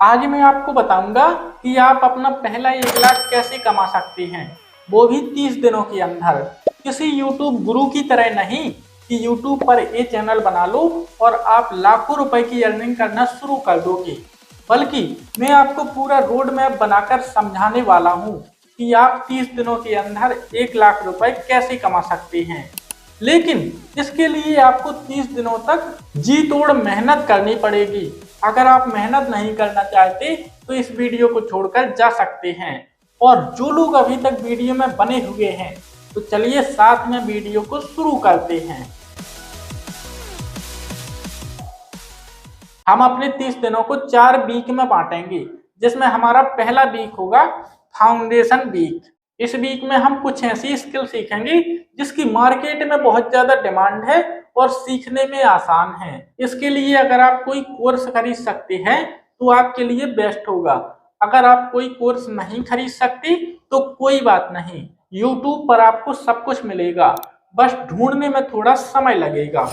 आज मैं आपको बताऊंगा कि आप अपना पहला 1 लाख कैसे कमा सकते हैं, वो भी 30 दिनों के अंदर। किसी YouTube गुरु की तरह नहीं कि YouTube पर ये चैनल बना लो और आप लाखों रुपए की अर्निंग करना शुरू कर दोगे, बल्कि मैं आपको पूरा रोड मैप बनाकर समझाने वाला हूँ कि आप 30 दिनों के अंदर 1 लाख रुपए कैसे कमा सकते हैं। लेकिन इसके लिए आपको 30 दिनों तक जी तोड़ मेहनत करनी पड़ेगी। अगर आप मेहनत नहीं करना चाहते तो इस वीडियो को छोड़कर जा सकते हैं। और जो लोग अभी तक वीडियो में बने हुए हैं तो चलिए साथ में वीडियो को शुरू करते हैं। हम अपने 30 दिनों को 4 वीक में बांटेंगे, जिसमें हमारा पहला वीक होगा फाउंडेशन वीक। इस वीक में हम कुछ ऐसी स्किल सीखेंगे जिसकी मार्केट में बहुत ज्यादा डिमांड है और सीखने में आसान है। इसके लिए अगर आप कोई कोर्स खरीद सकते हैं तो आपके लिए बेस्ट होगा। अगर आप कोई कोर्स नहीं खरीद सकते तो कोई बात नहीं, YouTube पर आपको सब कुछ मिलेगा, बस ढूंढने में थोड़ा समय लगेगा।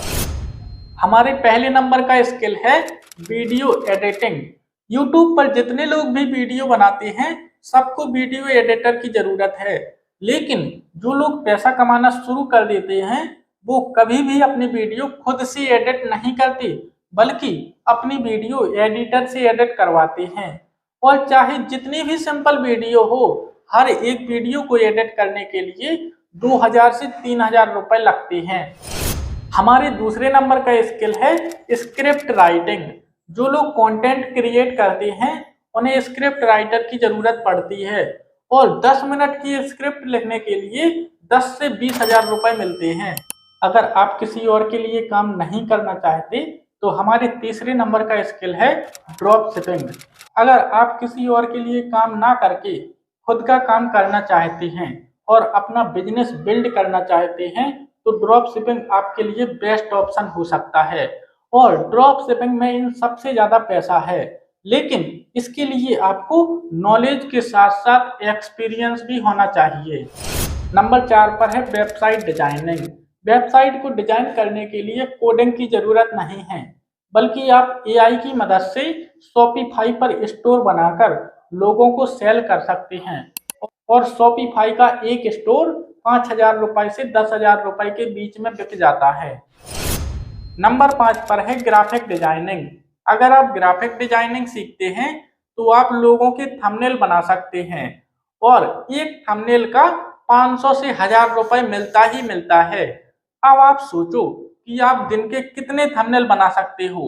हमारे पहले नंबर का स्किल है वीडियो एडिटिंग। YouTube पर जितने लोग भी वीडियो बनाते हैं सबको वीडियो एडिटर की जरूरत है, लेकिन जो लोग पैसा कमाना शुरू कर देते हैं वो कभी भी अपनी वीडियो खुद से एडिट नहीं करते, बल्कि अपनी वीडियो एडिटर से एडिट करवाते हैं। और चाहे जितनी भी सिंपल वीडियो हो, हर एक वीडियो को एडिट करने के लिए 2000 से 3000 रुपए लगते हैं। हमारे दूसरे नंबर का स्किल है स्क्रिप्ट राइटिंग। जो लोग कंटेंट क्रिएट करते हैं उन्हें स्क्रिप्ट राइटर की जरूरत पड़ती है, और 10 मिनट की स्क्रिप्ट लिखने के लिए 10 से 20,000 रुपए मिलते हैं। अगर आप किसी और के लिए काम नहीं करना चाहते तो हमारे तीसरे नंबर का स्किल है ड्रॉप शिपिंग। अगर आप किसी और के लिए काम ना करके खुद का काम करना चाहते हैं और अपना बिजनेस बिल्ड करना चाहते हैं तो ड्रॉप शिपिंग आपके लिए बेस्ट ऑप्शन हो सकता है। और ड्रॉप शिपिंग में इन सबसे ज्यादा पैसा है, लेकिन इसके लिए आपको नॉलेज के साथ साथ एक्सपीरियंस भी होना चाहिए। नंबर 4 पर है वेबसाइट डिजाइनिंग। वेबसाइट को डिजाइन करने के लिए कोडिंग की जरूरत नहीं है, बल्कि आप AI की मदद से शॉपिफाई पर स्टोर बनाकर लोगों को सेल कर सकते हैं। और शॉपिफाई का एक स्टोर 5,000 रुपए से 10,000 रुपए के बीच में बिक जाता है। नंबर 5 पर है ग्राफिक डिजाइनिंग। अगर आप ग्राफिक डिजाइनिंग सीखते हैं तो आप लोगों के थंबनेल बना सकते हैं, और एक थंबनेल का 500 से 1000 रुपए मिलता ही मिलता है। अब आप सोचो कि आप दिन के कितने थंबनेल बना सकते हो।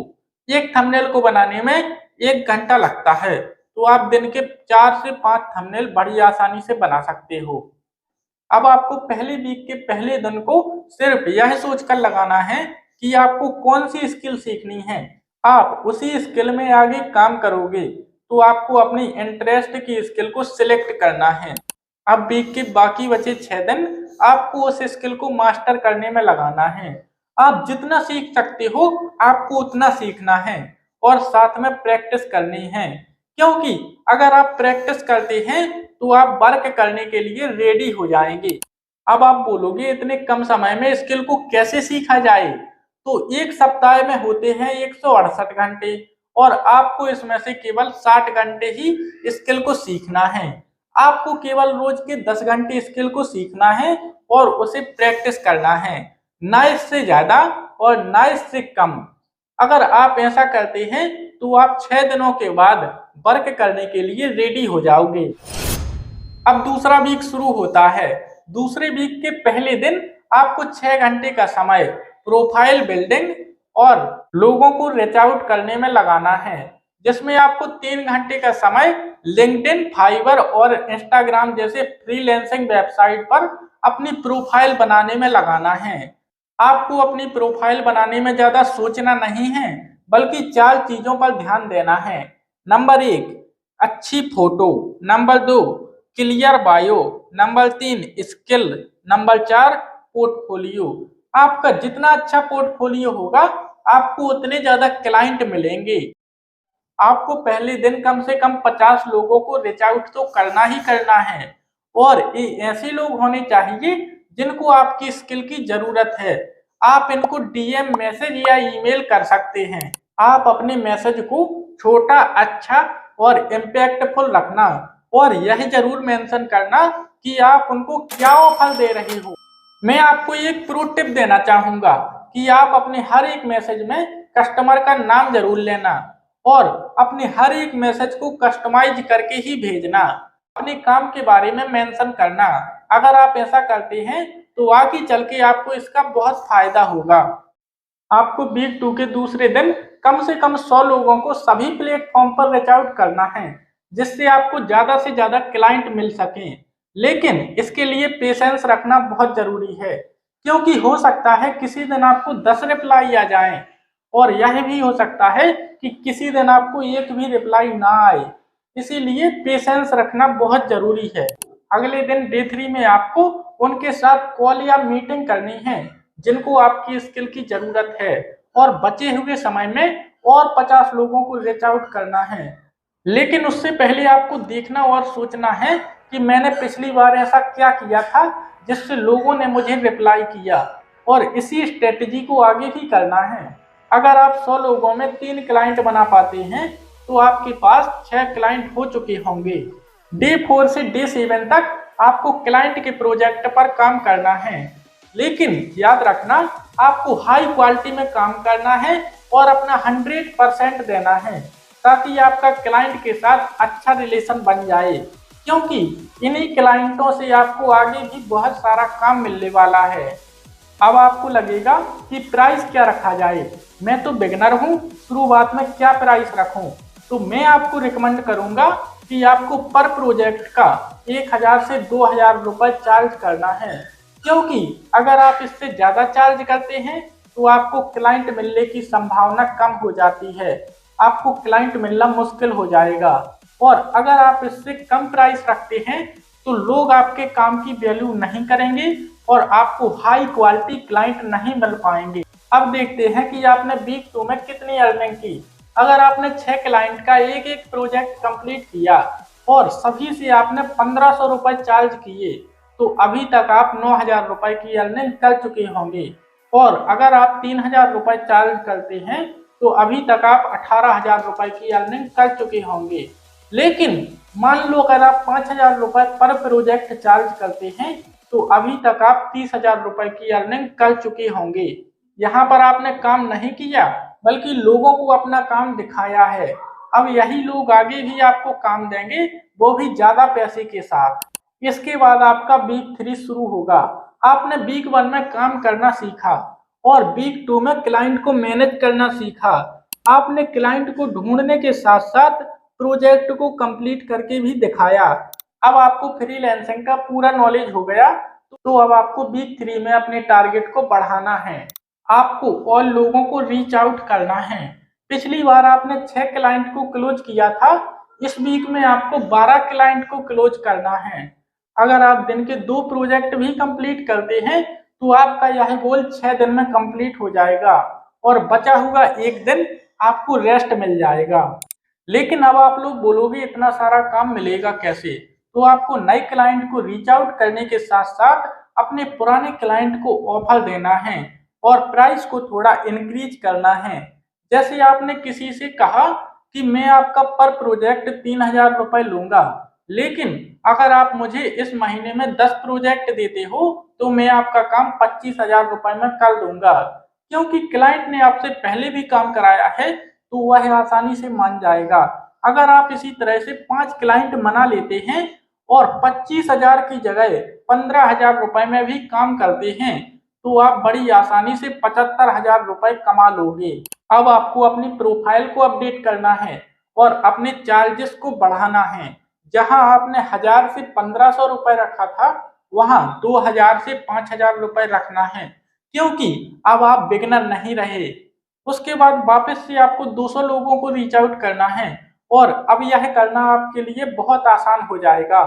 एक थंबनेल को बनाने में 1 घंटा लगता है, तो आप दिन के 4 से 5 थंबनेल बड़ी आसानी से बना सकते हो। अब आपको पहले वीक के पहले दिन को सिर्फ यह सोचकर लगाना है कि आपको कौन सी स्किल सीखनी है। आप उसी स्किल में आगे काम करोगे तो आपको अपनी इंटरेस्ट की स्किल को सिलेक्ट करना है। अब वीक के बाकी बचे 6 दिन आपको उस स्किल को मास्टर करने में लगाना है। आप जितना सीख सकते हो आपको उतना सीखना है, और साथ में प्रैक्टिस करनी है, क्योंकि अगर आप प्रैक्टिस करते हैं तो आप वर्क करने के लिए रेडी हो जाएंगे। अब आप बोलोगे इतने कम समय में स्किल को कैसे सीखा जाए, तो एक सप्ताह में होते हैं 168 घंटे, और आपको इसमें से केवल 60 घंटे ही स्किल को सीखना है। आपको केवल रोज के 10 घंटे स्किल को सीखना है और उसे प्रैक्टिस करना है, ना इससे ज्यादा और ना इससे कम। अगर आप ऐसा करते हैं तो आप 6 दिनों के बाद वर्क करने के लिए रेडी हो जाओगे। अब दूसरा वीक शुरू होता है। दूसरे वीक के पहले दिन आपको 6 घंटे का समय प्रोफाइल बिल्डिंग और लोगों को रीच आउट करने में लगाना है, जिसमें आपको 3 घंटे का समय लिंक्डइन, फाइवर और इंस्टाग्राम जैसे फ्रीलांसिंग वेबसाइट पर अपनी प्रोफाइल बनाने में लगाना है। आपको अपनी प्रोफाइल बनाने में ज्यादा सोचना नहीं है, बल्कि 4 चीजों पर ध्यान देना है। नंबर 1 अच्छी photo, number 2 clear bio, number 3 skill, number 4 portfolio. आपका जितना अच्छा पोर्टफोलियो होगा आपको उतने ज्यादा क्लाइंट मिलेंगे। आपको पहले दिन कम से कम 50 लोगों को रीच आउट तो करना ही करना है, और ये ऐसे लोग होने चाहिए जिनको आपकी स्किल की जरूरत है। आप इनको DM मैसेज या ईमेल कर सकते हैं। आप अपने मैसेज को छोटा, अच्छा और इम्पैक्टफुल रखना और यह जरूर मेंशन करना कि आप उनको क्या ऑफर दे रहे हो। मैं आपको एक प्रो टिप देना चाहूंगा कि आप अपने हर एक मैसेज में कस्टमर का नाम जरूर लेना और अपने हर एक मैसेज को कस्टमाइज करके ही भेजना, अपने काम के बारे में मेंशन करना। अगर आप ऐसा करते हैं तो आगे चल के आपको इसका बहुत फायदा होगा। आपको वीक 2 के दूसरे दिन कम से कम 100 लोगों को सभी प्लेटफॉर्म पर रीच आउट करना है, जिससे आपको ज्यादा से ज्यादा क्लाइंट मिल सके। लेकिन इसके लिए पेशेंस रखना बहुत जरूरी है, क्योंकि हो सकता है किसी दिन आपको 10 रिप्लाई आ जाएं और यह भी हो सकता है कि किसी दिन आपको एक भी रिप्लाई ना आए। इसीलिए पेशेंस रखना बहुत जरूरी है। अगले दिन डे 3 में आपको उनके साथ कॉल या मीटिंग करनी है जिनको आपकी स्किल की जरूरत है, और बचे हुए समय में और 50 लोगों को रीच आउट करना है। लेकिन उससे पहले आपको देखना और सोचना है कि मैंने पिछली बार ऐसा क्या किया था जिससे लोगों ने मुझे रिप्लाई किया, और इसी स्ट्रेटजी को आगे भी करना है। अगर आप 100 लोगों में 3 क्लाइंट बना पाते हैं तो आपके पास 6 क्लाइंट हो चुके होंगे। डे 4 से डे 7 तक आपको क्लाइंट के प्रोजेक्ट पर काम करना है, लेकिन याद रखना आपको हाई क्वालिटी में काम करना है और अपना 100% देना है, ताकि आपका क्लाइंट के साथ अच्छा रिलेशन बन जाए, क्योंकि इन्हीं क्लाइंटों से आपको आगे भी बहुत सारा काम मिलने वाला है। अब आपको लगेगा कि प्राइस क्या रखा जाए, मैं तो बिगनर हूँ, शुरुआत में क्या प्राइस रखूँ। तो मैं आपको रिकमेंड करूंगा कि आपको पर प्रोजेक्ट का 1000 से 2000 रुपए चार्ज करना है, क्योंकि अगर आप इससे ज्यादा चार्ज करते हैं तो आपको क्लाइंट मिलने की संभावना कम हो जाती है, आपको क्लाइंट मिलना मुश्किल हो जाएगा। और अगर आप इससे कम प्राइस रखते हैं तो लोग आपके काम की वैल्यू नहीं करेंगे और आपको हाई क्वालिटी क्लाइंट नहीं मिल पाएंगे। अब देखते हैं कि आपने वीक 2 में कितनी अर्निंग की। अगर आपने 6 क्लाइंट का एक एक प्रोजेक्ट कंप्लीट किया और सभी से आपने 1500 रुपए चार्ज किए, तो अभी तक आप 9000 रुपए की अर्निंग कर चुके होंगे। और अगर आप 3000 रुपए चार्ज करते हैं तो अभी तक आप 18000 रुपए की अर्निंग कर चुके होंगे। लेकिन मान लो अगर आप 5000 रुपए पर प्रोजेक्ट चार्ज करते हैं तो अभी तक आप 30000 रुपए की अर्निंग कर चुके होंगे। यहाँ पर आपने काम नहीं किया बल्कि लोगों को अपना काम दिखाया है। अब यही लोग आगे भी आपको काम देंगे, वो भी ज्यादा पैसे के साथ। इसके बाद आपका वीक 3 शुरू होगा। आपने वीक 1 में काम करना सीखा और वीक 2 में क्लाइंट को मैनेज करना सीखा। आपने क्लाइंट को ढूंढने के साथ साथ प्रोजेक्ट को कंप्लीट करके भी दिखाया। अब आपको फ्रीलांसिंग का पूरा नॉलेज हो गया, तो अब आपको वीक 3 में अपने टारगेट को बढ़ाना है। आपको और लोगों को रीच आउट करना है। पिछली बार आपने 6 क्लाइंट को क्लोज किया था, इस वीक में आपको 12 क्लाइंट को क्लोज करना है। अगर आप दिन के 2 प्रोजेक्ट भी कंप्लीट करते हैं तो आपका यह गोल 6 दिन में कंप्लीट हो जाएगा और बचा हुआ एक दिन आपको रेस्ट मिल जाएगा। लेकिन अब आप लोग बोलोगे इतना सारा काम मिलेगा कैसे? तो आपको नए क्लाइंट को रीच आउट करने के साथ साथ अपने पुराने क्लाइंट को ऑफर देना है और प्राइस को थोड़ा इंक्रीज करना है। जैसे आपने किसी से कहा कि मैं आपका पर प्रोजेक्ट 3000 रुपए लूंगा, लेकिन अगर आप मुझे इस महीने में 10 प्रोजेक्ट देते हो तो मैं आपका काम 25,000 रुपए में कर दूंगा। क्योंकि क्लाइंट ने आपसे पहले भी काम कराया है तो वह आसानी से मान जाएगा। अगर आप इसी तरह से 5 क्लाइंट मना लेते हैं और 25,000 की जगह 15,000 रुपए में भी काम करते हैं तो आप बड़ी आसानी से 75,000 रुपए कमा लोगे। अब आपको अपनी प्रोफाइल को अपडेट करना है और अपने चार्जेस को बढ़ाना है। जहां आपने 1000 से 1500 रुपए रखा था, वहां 2000 से 5000 रुपए रखना है, क्योंकि अब आप बिगनर नहीं रहे। उसके बाद वापस से आपको 200 लोगों को रीच आउट करना है और अब यह करना आपके लिए बहुत आसान हो जाएगा।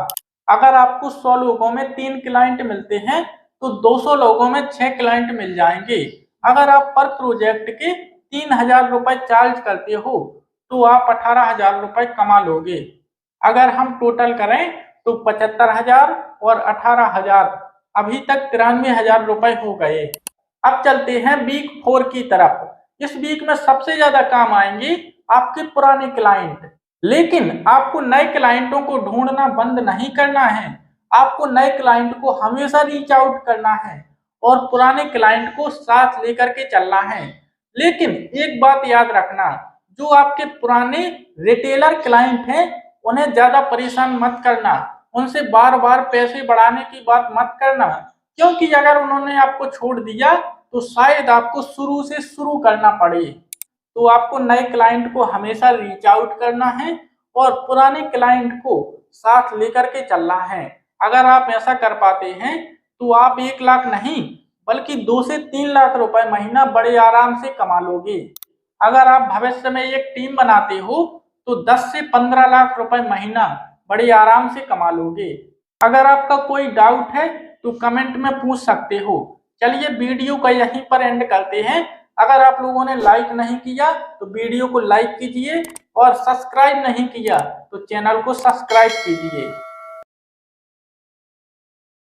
अगर आपको 100 लोगों में 3 क्लाइंट मिलते हैं तो 200 लोगों में 6 क्लाइंट मिल जाएंगे। अगर आप पर प्रोजेक्ट के 3000 रुपए चार्ज करते हो तो आप 18,000 रुपए कमा लोगे। अगर हम टोटल करें तो 75,000 और 18,000 अभी तक 93,000 रुपए हो गए। अब चलते हैं वीक 4 की तरफ। इस वीक में सबसे ज्यादा काम आएंगे आपके पुराने क्लाइंट। लेकिन आपको नए क्लाइंटों को ढूंढना बंद नहीं करना है। आपको नए क्लाइंट को हमेशा रीच आउट करना है और पुराने क्लाइंट को साथ लेकर के चलना है। लेकिन एक बात याद रखना, जो आपके पुराने रिटेलर क्लाइंट हैं उन्हें ज्यादा परेशान मत करना, उनसे बार बार पैसे बढ़ाने की बात मत करना, क्योंकि अगर उन्होंने आपको छोड़ दिया तो शायद आपको शुरू से शुरू करना पड़े। तो आपको नए क्लाइंट को हमेशा रीच आउट करना है और पुराने क्लाइंट को साथ लेकर के चलना है। अगर आप ऐसा कर पाते हैं तो आप 1 लाख नहीं बल्कि 2 से 3 लाख रुपए महीना बड़े आराम से कमा लोगे। अगर आप भविष्य में एक टीम बनाते हो तो 10 से 15 लाख रुपए महीना बड़े आराम से कमा लोगे। अगर आपका कोई डाउट है तो कमेंट में पूछ सकते हो। चलिए वीडियो का यहीं पर एंड करते हैं। अगर आप लोगों ने लाइक नहीं किया तो वीडियो को लाइक कीजिए और सब्सक्राइब नहीं किया तो चैनल को सब्सक्राइब कीजिए।